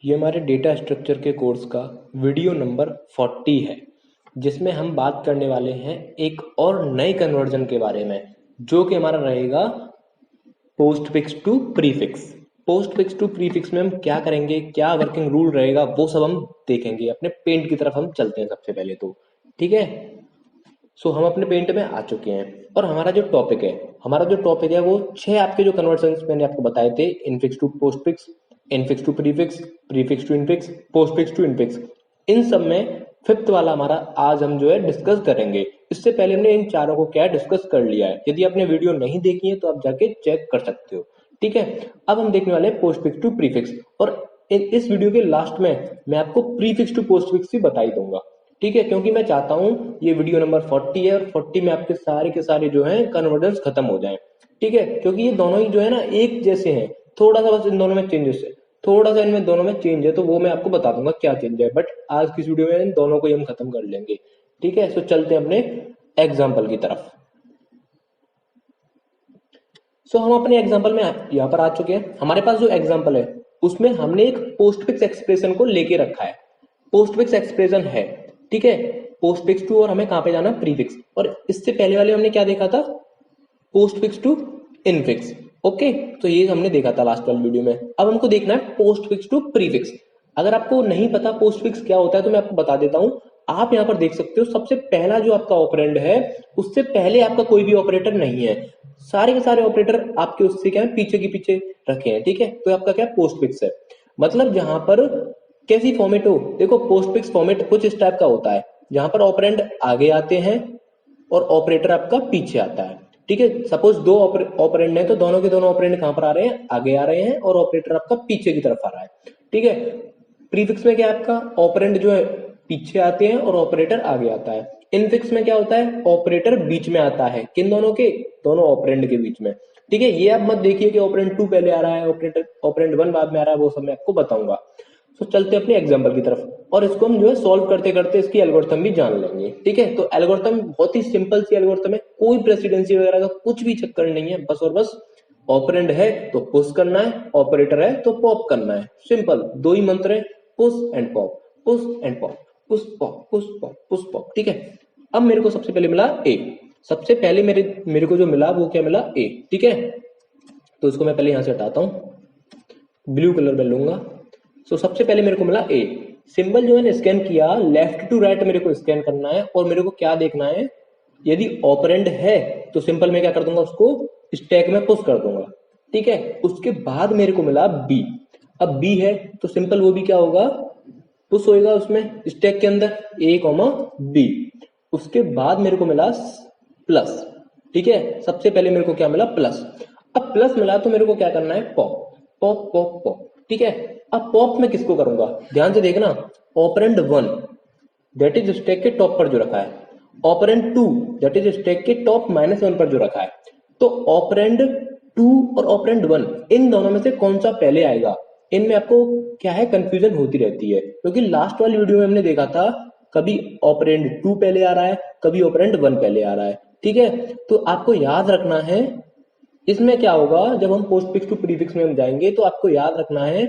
ये हमारे data structure के कोर्स का वीडियो नंबर 40 है, जिसमें हम बात करने वाले हैं एक और नए कन्वर्जन के बारे में, जो कि हमारा रहेगा postfix to prefix. Postfix to prefix में हम क्या करेंगे, क्या वर्किंग रूल रहेगा, वो सब हम देखेंगे। अपने पेंट की तरफ हम चलते हैं सबसे पहले तो। ठीक है, सो हम अपने पेंट में आ चुके हैं और हमारा जो टॉपिक है वो 6 आपके जो कन्वर्जन मैंने आपको बताए थे, infix to postfix, infix to prefix, prefix to infix, postfix to infix, इन सब में फिफ्थ वाला हमारा आज हम जो है डिस्कस करेंगे। इससे पहले हमने इन चारों को क्या डिस्कस कर लिया है। यदि आपने वीडियो नहीं देखी है तो आप जाके चेक कर सकते हो। ठीक है, अब हम देखने वाले हैं पोस्ट फिक्स टू प्रीफिक्स, और इस वीडियो के लास्ट में मैं आपको प्रीफिक्स टू पोस्ट फिक्स ही बता ही दूंगा। ठीक है, क्योंकि मैं चाहता हूं ये वीडियो नंबर 40 है और 40 में आपके सारे के सारे जो है कन्वर्जन्स खत्म हो जाएं। ठीक है, क्योंकि ये दोनों ही जो है ना एक जैसे हैं, थोड़ा सा बस इन दोनों में चेंजेस है, थोड़ा सा इनमें दोनों में चेंज है, तो वो मैं आपको बता दूंगा क्या चेंज है। बट आज की वीडियो में इन दोनों को ही हम खत्म कर लेंगे। ठीक है, सो चलते हैं अपने एग्जाम्पल की तरफ। सो हम अपने एग्जाम्पल में यहाँ पर आ चुके हैं। हमारे पास जो एग्जाम्पल है उसमें हमने एक पोस्ट फिक्स एक्सप्रेशन को लेके रखा है। पोस्ट फिक्स एक्सप्रेशन है, ठीक है, पोस्ट फिक्स टू, और हमें कहां पे जाना, प्रीफिक्स। और इससे पहले वाले हमने क्या देखा था, postfix to infix. Okay, तो ये हमने देखा था लास्ट वाली वीडियो में। अब हमको देखना है पोस्ट फिक्स टू प्रीफिक्स। अगर आपको नहीं पता पोस्ट फिक्स क्या होता है तो मैं आपको बता देता हूं। आप यहाँ पर देख सकते हो, सबसे पहला जो आपका ऑपरेंड है उससे पहले आपका कोई भी ऑपरेटर नहीं है। सारे के सारे ऑपरेटर आपके उससे क्या है, पीछे के पीछे रखे हैं। ठीक है, तो आपका क्या पोस्ट फिक्स है। मतलब जहां पर कैसी फॉर्मेट हो, देखो पोस्ट फिक्स फॉर्मेट कुछ इस टाइप का होता है, जहां पर ऑपरेंड आगे आते हैं और ऑपरेटर आपका पीछे आता है। ठीक है, सपोज दो ऑपरेंड है तो दोनों के दोनों ऑपरेंड कहां पर आ रहे हैं, आगे आ रहे हैं, और ऑपरेटर आपका पीछे की तरफ आ रहा है। ठीक है, प्रीफिक्स में क्या है, आपका ऑपरेंड जो है पीछे आते हैं और ऑपरेटर आगे आता है। इनफिक्स में क्या होता है, ऑपरेटर बीच में आता है, किन दोनों के, दोनों ऑपरेंड के बीच में। ठीक है, ये आप मत देखिए कि ऑपरेंड 2 पहले आ रहा है, ऑपरेंड 1 बाद में आ रहा है, वो सब मैं आपको बताऊंगा। तो चलते अपने एग्जांपल की तरफ, और इसको हम जो है सॉल्व करते करते इसकी एल्गोरिथम भी जान लेंगे। ठीक है, तो एल्गोरिथम बहुत ही सिंपल सी एल्गोरिथम है, कोई प्रेसिडेंसी वगैरह का कुछ भी चक्कर नहीं है। बस और बस ऑपरेंड है तो पुश करना है, ऑपरेटर है तो पॉप करना है। सिंपल, दो ही मंत्र है, push and pop, push and pop, push pop, push pop, push pop. ठीक है, अब मेरे को सबसे पहले मिला ए। सबसे पहले मेरे को जो मिला वो क्या मिला, ए। ठीक है, तो इसको मैं पहले यहां से हटाता हूं, ब्लू कलर में लूंगा। सो सबसे पहले मेरे को मिला ए। सिंबल जो मैंने स्कैन किया, लेफ्ट टू राइट मेरे को स्कैन करना है, और मेरे को क्या देखना है, यदि ऑपरेंड है तो सिंपल में क्या कर दूंगा, उसको स्टैक में पुश कर दूंगा। ठीक है, उसके बाद मेरे को मिला बी। अब बी है तो सिंपल वो भी क्या होगा, पुश होएगा उसमें स्टैक के अंदर, ए कॉमा बी। उसके बाद मेरे को मिला प्लस। ठीक है, सबसे पहले मेरे को क्या मिला, प्लस। अब प्लस मिला तो मेरे को क्या करना है, पॉप, पॉप पॉप पॉप। ठीक है, अब पॉप में किसको करूंगा, ध्यान से देखना, ऑपरेंड 1 दैट इज स्टैक के टॉप पर जो रखा है, ऑपरेंड 2 दैट इज स्टैक के टॉप -1 पर जो रखा है। तो ऑपरेंड 2 और ऑपरेंड 1, इन दोनों में से कौन सा पहले आएगा, इनमें आपको क्या है, कंफ्यूजन होती रहती है। क्योंकि लास्ट वाली वीडियो में हमने देखा था, कभी ऑपरेंड 2 पहले आ रहा है, कभी ऑपरेंड 1 पहले आ रहा है। ठीक है, तो आपको याद रखना है इसमें क्या होगा, जब हम पोस्ट फिक्स टू प्रीफिक्स में हम जाएंगे तो आपको याद रखना है,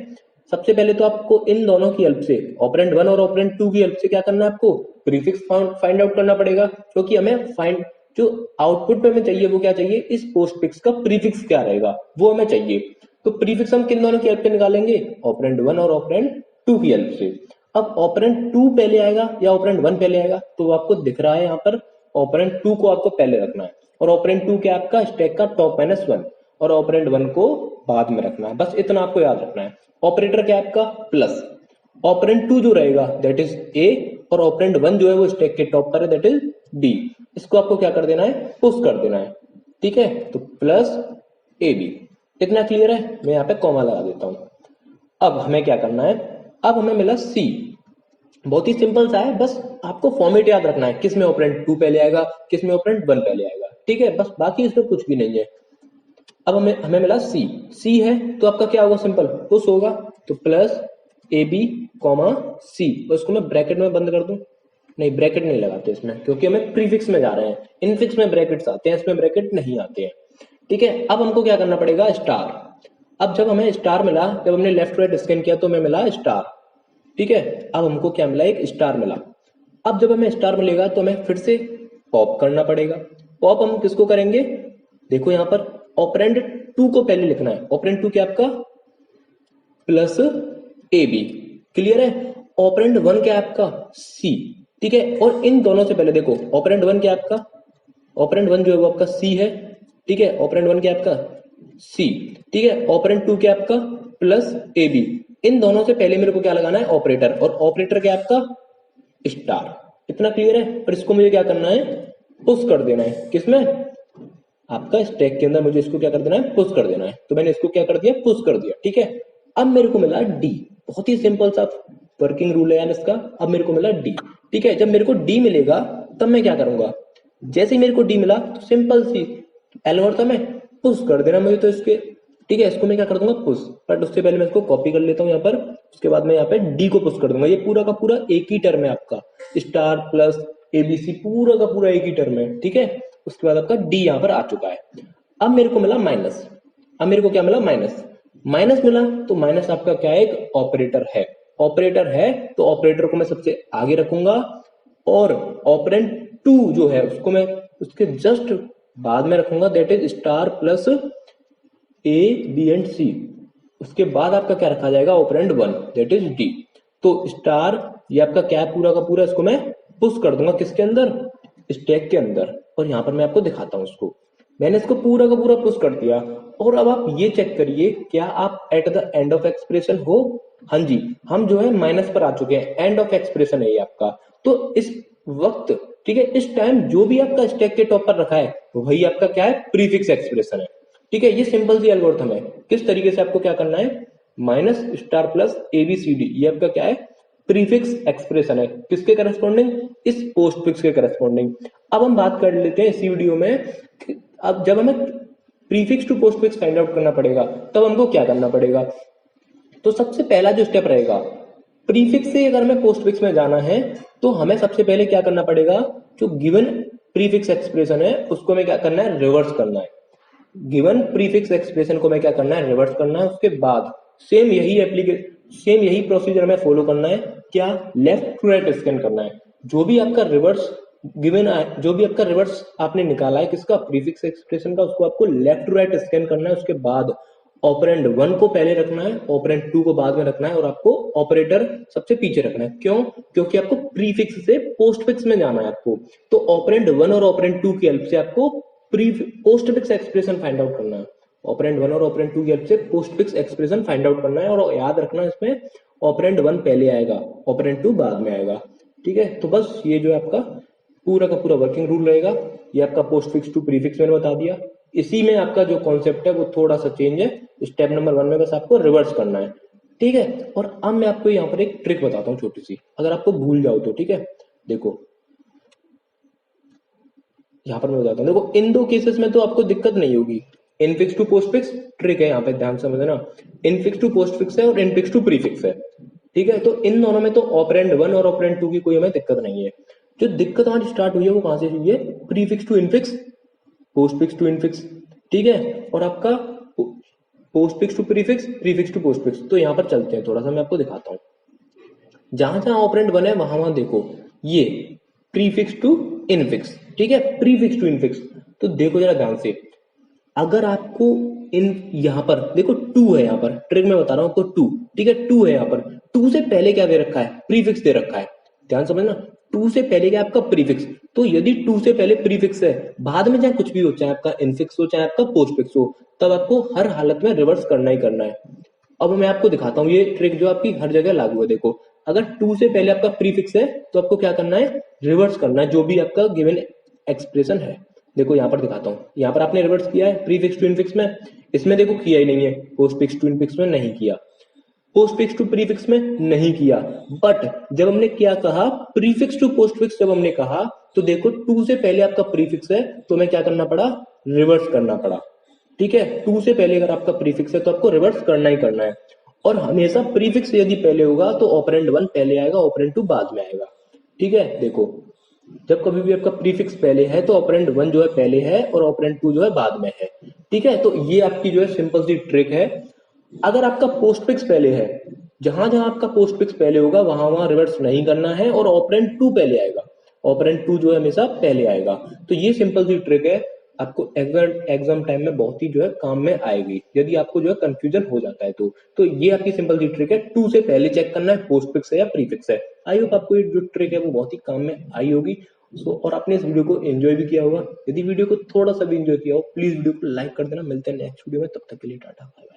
सबसे पहले तो आपको इन दोनों की हेल्प से, ऑपरेंड 1 और ऑपरेंड 2 की हेल्प से क्या करना है, आपको प्रीफिक्स फाइंड आउट करना पड़ेगा। क्योंकि हमें फाइंड, जो आउटपुट में हमें चाहिए वो क्या चाहिए, इस पोस्ट फिक्स का प्रीफिक्स क्या रहेगा वो हमें चाहिए। तो प्रीफिक्स हम किन दोनों की हेल्प से निकालेंगे, ऑपरेंड 1 और ऑपरेंड 2 की हेल्प से। अब ऑपरेंड 2 पहले आएगा या ऑपरेंड 1 पहले आएगा, तो आपको दिख रहा है यहाँ पर ऑपरेंड 2 को आपको पहले रखना है, और ऑपरेंड 2 क्या आपका, स्टैक का टॉप -1, और ऑपरेंड 1 को बाद में रखना है। बस इतना आपको याद रखना है। ऑपरेटर क्या आपका, प्लस। ऑपरेंड 2 जो रहेगा दैट इज ए, और ऑपरेंड 1 जो है वो स्टैक के टॉप पर है, दैट इज बी। इसको आपको क्या कर देना है, पुश कर देना है। ठीक है, तो प्लस ए बी, इतना क्लियर है। मैं यहाँ पे कॉमा लगा देता हूं। अब हमें क्या करना है, अब हमें मिला सी। बहुत ही सिंपल सा है, बस आपको फॉर्मेट याद रखना है, किस में ऑपरेंड 2 पहले आएगा, किस में ऑपरेंड 1 पहले आएगा। ठीक है, बस बाकी इसमें कुछ भी नहीं है। अब हमें हमें मिला सी। सी है तो आपका क्या होगा, सिंपल पुश होगा, तो प्लस ए बी कॉमा सी। और इसको मैं ब्रैकेट में बंद कर दूं, नहीं ब्रैकेट नहीं लगाते इसमें, क्योंकि हमें प्रीफिक्स में जा रहे हैं। इनफिक्स में ब्रैकेट्स आते हैं, इसमें ब्रैकेट नहीं आते हैं। ठीक है, अब हमको क्या करना पड़ेगा, स्टार। अब जब हमें स्टार मिला, जब हमने लेफ्ट राइट स्कैन किया तो हमें मिला स्टार, ठीक है। अब हमको क्या मिला, एक स्टार मिला। अब जब हमें स्टार मिलेगा तो हमें फिर से पॉप करना पड़ेगा। पॉप हम किसको करेंगे, देखो यहाँ पर ऑपरेंड 2 को पहले लिखना है। ऑपरेंड 2 क्या आपका, प्लस ए बी, क्लियर है। ऑपरेंड 1 क्या है आपका, सी, ठीक है। और इन दोनों से पहले देखो ऑपरेंड 1 क्या है आपका, ऑपरेंड 1 जो है वो आपका सी है, ठीक है। ऑपरेंड 1 क्या है आपका सी, ठीक है। ऑपरेंड 2 क्या है आपका प्लस ए बी। इन दोनों से पहले मेरे को क्या लगाना है, ऑपरेटर, और ऑपरेटर क्या है आपका स्टार। इतना क्लियर है। और इसको मुझे क्या करना है, पुश कर देना है, किसमें, आपका स्टैक के अंदर मुझे इसको क्या कर देना है, पुश कर देना है। तो मैंने इसको क्या कर दिया, पुश कर दिया, ठीक है। अब मेरे को मिला डी, बहुत ही सिंपल सा वर्किंग रूल है यार इसका। अब मेरे को मिला डी, ठीक है। जब मेरे को डी मिलेगा तब मैं क्या करूंगा, जैसे ही मेरे को डी मिला तो सिंपल सी एल्गोरिथम है, पुश कर देना मुझे तो इसके, ठीक है। इसको मैं क्या कर दूंगा, पुश। बट उससे पहले मैं इसको कॉपी कर लेता हूँ यहाँ पर, उसके बाद मैं यहाँ पे डी को पुश कर दूंगा। ये पूरा का पूरा एक ही टर्म है आपका, स्टार प्लस एबीसी पूरा का पूरा एक ही टर्म है, ठीक है। उसके बाद आपका डी यहाँ पर आ चुका है। अब मेरे को मिला माइनस, अब मेरे को क्या मिला, माइनस। माइनस मिला तो माइनस आपका क्या है, एक ऑपरेटर है। ऑपरेटर है तो ऑपरेटर को मैं सबसे आगे रखूंगा, और ऑपरेंड 2 जो है उसको मैं उसके जस्ट बाद में रखूंगा, that is star plus A B and C. उसके बाद आपका क्या रखा जाएगा, ऑपरेंड 1 दैट इज डी। तो स्टार ये आपका क्या है, पूरा का पूरा इसको मैं पुश कर दूंगा किसके अंदर, स्टैक के अंदर। और यहाँ पर मैं आपको दिखाता हूँ इसको, मैंने इसको पूरा का पूरा पुश कर दिया। और अब आप ये चेक करिए, क्या आप at the end of expression हो, हाँ जी, हम जो है माइनस पर आ चुके हैं, एंड ऑफ एक्सप्रेशन है ये आपका। तो इस वक्त, ठीक है, इस टाइम जो भी आपका स्टैक के टॉप पर रखा है वही आपका क्या है, प्रीफिक्स एक्सप्रेशन है, ठीक है। ये सिंपल सी एल्गोरिथम है। किस तरीके से आपको क्या करना है, माइनस स्टार प्लस एबीसीडी, ये आपका क्या है, प्रीफिक्स एक्सप्रेशन है, किसके करस्पॉन्डिंग, इस पोस्टफिक्स के करस्पॉन्डिंग। अब हम बात कर लेते हैं इसी वीडियो में, अब जब हमें prefix to postfix find out करना पड़ेगा तब हमको क्या करना पड़ेगा। तो सबसे पहला जो स्टेप रहेगा, प्रीफिक्स से अगर हमें पोस्टफिक्स में जाना है तो हमें सबसे पहले क्या करना पड़ेगा, जो गिवन प्रीफिक्स एक्सप्रेशन है उसको हमें क्या करना है, रिवर्स करना है। गिवन प्रीफिक्स एक्सप्रेशन को मैं क्या करना है, रिवर्स करना है। उसके बाद सेम यही प्रोसीजर हमें फॉलो करना है, क्या, लेफ्ट टू राइट स्कैन करना है। जो भी आपका रिवर्स गिवन है, जो भी आपका रिवर्स आपने निकाला है किसका, प्रीफिक्स एक्सप्रेशन का, उसको आपको लेफ्ट टू राइट स्कैन करना है। उसके बाद ऑपरेंड 1 को पहले रखना है, ऑपरेंड 2 को बाद में रखना है, और आपको ऑपरेटर सबसे पीछे रखना है। क्यों, क्योंकि आपको प्रीफिक्स से पोस्टफिक्स में जाना है आपको। तो ऑपरेंड 1 और ऑपरेंड 2 की हेल्प से आपको पोस्टफिक्स एक्सप्रेशन फाइंड आउट करना है। ऑपरेंड 1 और ऑपरेंड 2 की हेल्प से पोस्टफिक्स एक्सप्रेशन फाइंड आउट करना है। और याद रखना इसमें ऑपरेंड 1 पहले आएगा, ऑपरेंड 2 बाद में आएगा, ठीक है। तो बस ये जो है आपका पूरा का पूरा वर्किंग रूल रहेगा। ये आपका पोस्टफिक्स टू प्रीफिक्स मैंने बता दिया। इसी में आपका जो कॉन्सेप्ट है वो थोड़ा सा चेंज है, स्टेप नंबर 1 में बस आपको रिवर्स करना है, ठीक है। और अब मैं आपको यहाँ पर एक ट्रिक बताता हूँ छोटी सी, अगर आपको भूल जाओ तो, ठीक है। देखो यहाँ पर मैं बताता हूँ, देखो इन दो केसेस में तो आपको दिक्कत नहीं होगी। इनफिक्स टू पोस्टफिक्स ट्रिक है, यहाँ पे ध्यान से समझना। इनफिक्स टू पोस्टफिक्स है और इनफिक्स टू प्रीफिक्स है, ठीक है। तो इन दोनों में तो ऑपरेंड 1 और ऑपरेंड 2 की कोई हमें दिक्कत नहीं है। जो दिक्कत हमारी स्टार्ट हुई है वो कहां से हुई है, prefix to infix, postfix to infix, ठीक है। और आपका postfix to prefix, prefix to postfix. तो यहाँ पर चलते हैं, थोड़ा सा मैं आपको दिखाता हूँ। जहां जहां ऑपरेंड 1 है वहां वहां देखो ये प्रीफिक्स टू इनफिक्स, ठीक है, प्रीफिक्स टू इनफिक्स। तो देखो जरा ध्यान से, अगर आपको इन यहाँ पर देखो 2 है, यहाँ पर ट्रिक में बता रहा हूँ आपको 2, ठीक है, 2 है यहाँ पर। 2 से पहले क्या दे रखा है, प्रीफिक्स दे रखा है, ध्यान समझना। 2 से पहले क्या आपका प्रीफिक्स। तो यदि 2 से पहले प्रीफिक्स है, बाद में चाहे कुछ भी हो, चाहे आपका इनफिक्स हो चाहे आपका पोस्टफिक्स हो, तब आपको हर हालत में रिवर्स करना ही करना है। अब मैं आपको दिखाता हूँ ये ट्रिक जो आपकी हर जगह लागू है। देखो अगर 2 से पहले आपका प्रीफिक्स है तो आपको क्या करना है, रिवर्स करना है जो भी आपका गिवन एक्सप्रेशन है। देखो यहाँ पर दिखाता हूँ, यहाँ पर आपने रिवर्स किया है प्रीफिक्स टू इनफिक्स में, इसमें देखो किया ही नहीं है, पोस्टफिक्स टू इनफिक्स में नहीं किया, पोस्टफिक्स टू प्रीफिक्स में नहीं किया। बट जब हमने क्या कहा, प्रीफिक्स टू पोस्टफिक्स जब हमने कहा, तो देखो 2 से पहले आपका प्रीफिक्स है तो हमें क्या करना पड़ा, रिवर्स करना पड़ा, ठीक है। 2 से पहले अगर आपका प्रीफिक्स है तो आपको रिवर्स करना ही करना है। और हमेशा प्रीफिक्स यदि पहले होगा तो ऑपरेंड 1 पहले आएगा, ऑपरेंड 2 बाद में आएगा, ठीक है। देखो जब कभी भी आपका प्रीफिक्स पहले है तो ऑपरेंड 1 जो है पहले है और ऑपरेंड 2 जो है बाद में है, ठीक है। तो ये आपकी जो है सिंपल सी ट्रिक है। अगर आपका पोस्ट फिक्स पहले है, जहां जहां आपका पोस्ट फिक्स पहले होगा वहां वहां रिवर्स नहीं करना है और ऑपरेंड टू पहले आएगा। ऑपरेंड टू जो है हमेशा पहले आएगा। तो ये सिंपल सी ट्रिक है, आपको एग्जाम टाइम में बहुत ही जो है काम में आएगी, यदि आपको जो है कंफ्यूजन हो जाता है तो ये आपकी सिंपल सी ट्रिक है, टू से पहले चेक करना है पोस्ट फिक्स है या प्रीफिक्स है। आई होप आपको ये जो ट्रिक है वो बहुत ही काम में आई होगी। और आपने इस वीडियो को एंजॉय भी किया होगा। यदि वीडियो को थोड़ा सा भी एंजॉय किया हो, प्लीज वीडियो को लाइक कर देना। मिलते हैं नेक्स्ट वीडियो में, तब तक के लिए टाटा बाय बाय।